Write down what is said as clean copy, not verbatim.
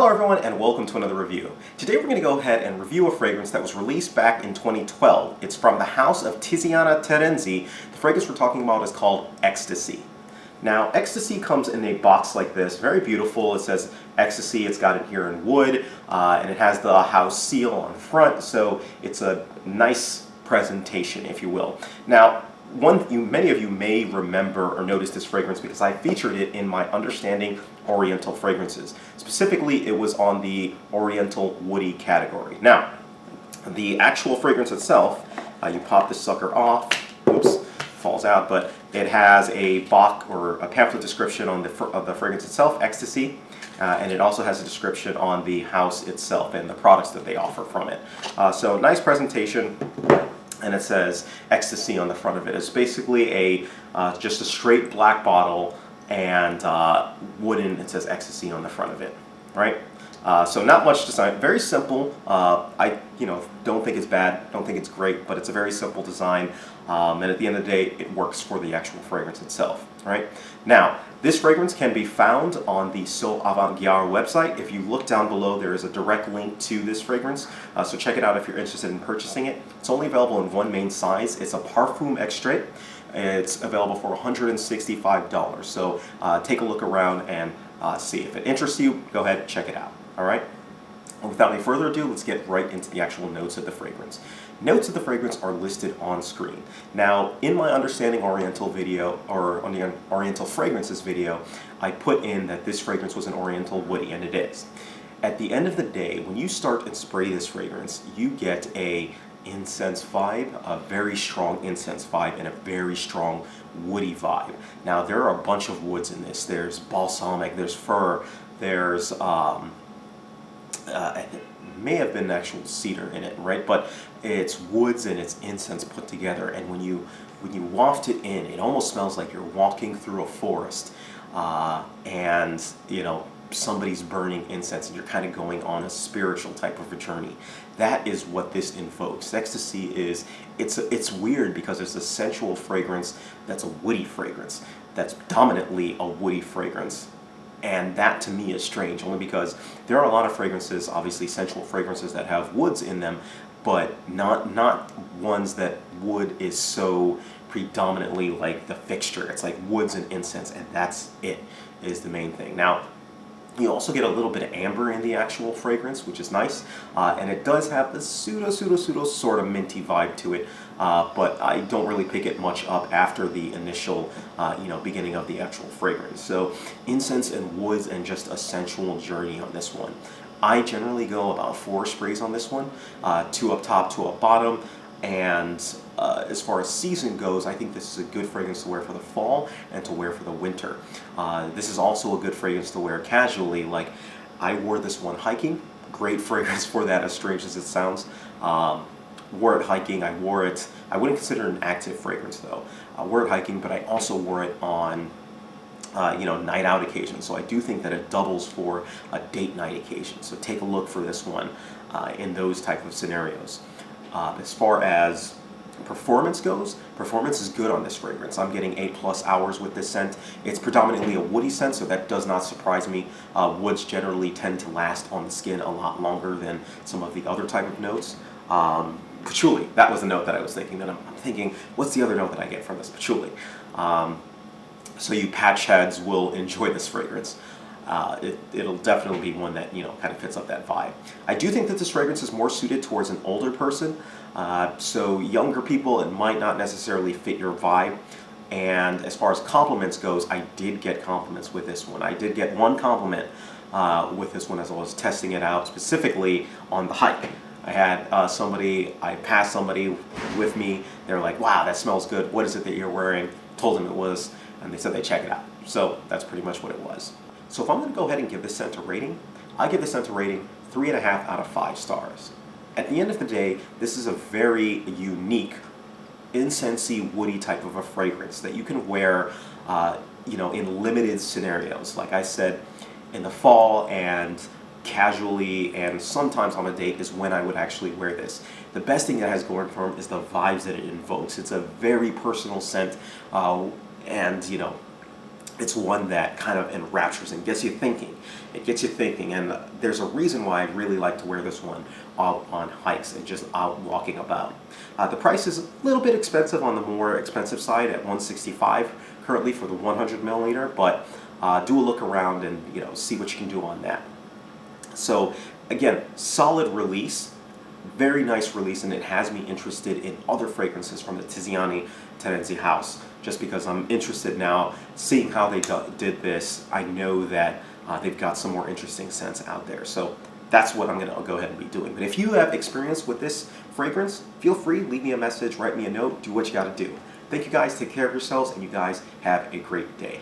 Hello everyone and welcome to another review. Today we're going to go ahead and review a fragrance that was released back in 2012. It's from the house of Tiziana Terenzi. The fragrance we're talking about is called Ecstasy. Now, Ecstasy comes in a box like this, very beautiful. It says Ecstasy, it's got it here in wood, and it has the house seal on front, so it's a nice presentation, if you will. Now, many of you may remember or notice this fragrance because I featured it in my Understanding Oriental Fragrances. Specifically, it was on the Oriental Woody category. Now, the actual fragrance itself, you pop this sucker off, oops, falls out, but it has a box or a pamphlet description on of the fragrance itself, Ecstasy, and it also has a description on the house itself and the products that they offer from it. So nice presentation. And it says Ecstasy on the front of it. It's basically just a straight black bottle and wooden, it says Ecstasy on the front of it, right? So not much design, very simple. I don't think it's bad, don't think it's great, but it's a very simple design. And at the end of the day, it works for the actual fragrance itself, right? Now, this fragrance can be found on the So Avant-Garde website. If you look down below, there is a direct link to this fragrance, so check it out if you're interested in purchasing it. It's only available in one main size. It's a Parfum Extrait. It's available for $165, so take a look around and see. If it interests you, go ahead and check it out, all right? And without any further ado, let's get right into the actual notes of the fragrance. Notes of the fragrance are listed on screen. Now, in my Understanding Oriental video, or on the Oriental Fragrances video, I put in that this fragrance was an Oriental Woody, and it is. At the end of the day, when you start and spray this fragrance, you get a incense vibe, a very strong incense vibe, and a very strong woody vibe. Now, there are a bunch of woods in this. There's balsamic, there's fir, there's it may have been actual cedar in it, right? But it's woods and it's incense put together, and when you waft it in, it almost smells like you're walking through a forest, and somebody's burning incense, and you're kind of going on a spiritual type of a journey. That is what this invokes. Ecstasy is, it's weird because it's a sensual fragrance that's a woody fragrance, that's dominantly a woody fragrance. And that to me is strange, only because there are a lot of fragrances, obviously sensual fragrances, that have woods in them, but not ones that wood is so predominantly like the fixture. It's like woods and incense, and that's it, is the main thing. Now, you also get a little bit of amber in the actual fragrance, which is nice, and it does have the pseudo sort of minty vibe to it, but I don't really pick it much up after the initial beginning of the actual fragrance. So incense and woods and just a sensual journey on this one. I generally go about 4 sprays on this one, 2 up top, 2 up bottom, and as far as season goes, I think this is a good fragrance to wear for the fall and to wear for the winter. This is also a good fragrance to wear casually. Like, I wore this one hiking. Great fragrance for that, as strange as it sounds. Wore it hiking. I wouldn't consider it an active fragrance though. I wore it hiking, but I also wore it on night out occasions. So I do think that it doubles for a date night occasion. So take a look for this one in those type of scenarios. As far as performance goes, performance is good on this fragrance. I'm getting 8+ hours with this scent. It's predominantly a woody scent, so that does not surprise me. Woods generally tend to last on the skin a lot longer than some of the other type of notes. Patchouli, that was the note that I was thinking. Then I'm thinking, what's the other note that I get from this? Patchouli. So you patch heads will enjoy this fragrance. It'll definitely be one that kind of fits up that vibe. I do think that this fragrance is more suited towards an older person, so younger people, it might not necessarily fit your vibe. And as far as compliments goes, I did get compliments with this one. I did get one compliment with this one as I was testing it out, specifically on the hike. I had I passed somebody with me. They're like, "Wow, that smells good. What is it that you're wearing?" Told them it was, and they said they'd check it out. So that's pretty much what it was. So if I'm going to go ahead and give this scent a rating, I give this scent a rating 3.5 out of 5 stars. At the end of the day, this is a very unique, incensey, woody type of a fragrance that you can wear, in limited scenarios. Like I said, in the fall and casually and sometimes on a date is when I would actually wear this. The best thing that has going for it is the vibes that it invokes. It's a very personal scent, and it's one that kind of enraptures and gets you thinking. It gets you thinking, and there's a reason why I really like to wear this one out on hikes and just out walking about. The price is a little bit expensive, on the more expensive side, at $165 currently for the 100 milliliter, but do a look around and see what you can do on that. So again, solid release. Very nice release, and it has me interested in other fragrances from the Tiziana Terenzi house, just because I'm interested now seeing how they did this. I know that they've got some more interesting scents out there, so that's what I'm going to go ahead and be doing. But if you have experience with this fragrance, feel free, leave me a message, write me a note, do what you got to do. Thank you guys, take care of yourselves, and you guys have a great day.